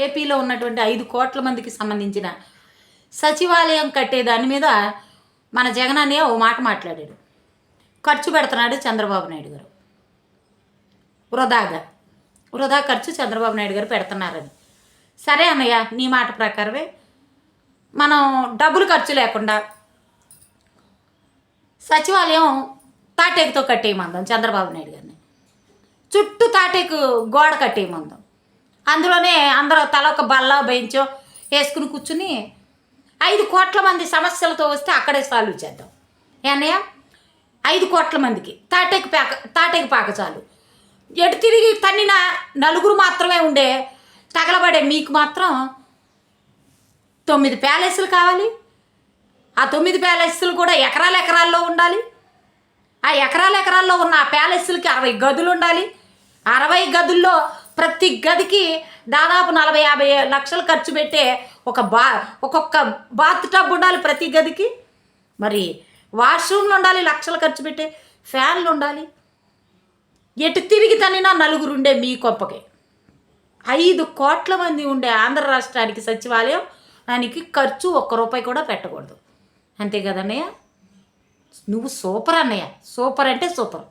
ఏపీలో ఉన్నటువంటి 5 కోట్ల మందికి సంబంధించిన సచివాలయం కట్టే దాని మీద మన జగన్ అన్నయ్య ఓ మాట మాట్లాడాడు. ఖర్చు పెడుతున్నాడు చంద్రబాబు నాయుడు గారు, వృధా ఖర్చు చంద్రబాబు నాయుడు గారు పెడుతున్నారని. సరే అన్నయ్య, నీ మాట ప్రకారమే మనం డబ్బులు ఖర్చు లేకుండా సచివాలయం తాటేకుతో కట్టేయమందాం చంద్రబాబు నాయుడు గారిని. చుట్టూ తాటేకు గోడ కట్టేయమందాం. అందులోనే అందరూ తల ఒక బల్ల బెంచో వేసుకుని కూర్చుని 5 కోట్ల మంది సమస్యలతో వస్తే అక్కడే సాల్వ్ చేద్దాం. ఏనయ్య, 5 కోట్ల మందికి తాటేకు పాక చాలు. ఎటు తిరిగి తన్నిన నలుగురు మాత్రమే ఉండే తగలబడే మీకు మాత్రం 9 ప్యాలెస్లు కావాలి. ఆ 9 ప్యాలెస్లు కూడా ఎకరాల్లో ఉండాలి. ఆ ఎకరాల్లో ఉన్న ఆ ప్యాలెస్లకి 60 గదులు ఉండాలి. 60 గదుల్లో ప్రతి గదికి దాదాపు 40-50 లక్షలు ఖర్చు పెట్టే ఒక్కొక్క బాత్ టబ్ ఉండాలి ప్రతి గదికి. మరి వాష్రూమ్లు ఉండాలి, లక్షలు ఖర్చు పెట్టే ఫ్యాన్లు ఉండాలి. ఎటు తిరిగి తనినా నలుగురు ఉండే మీ కొంపకి 5 కోట్ల మంది ఉండే ఆంధ్ర రాష్ట్రానికి సచివాలయం దానికి ఖర్చు ₹1 కూడా పెట్టకూడదు. అంతే కదన్నయ్య, నువ్వు సూపర్ అన్నయ్య, సూపర్ అంటే సూపర్.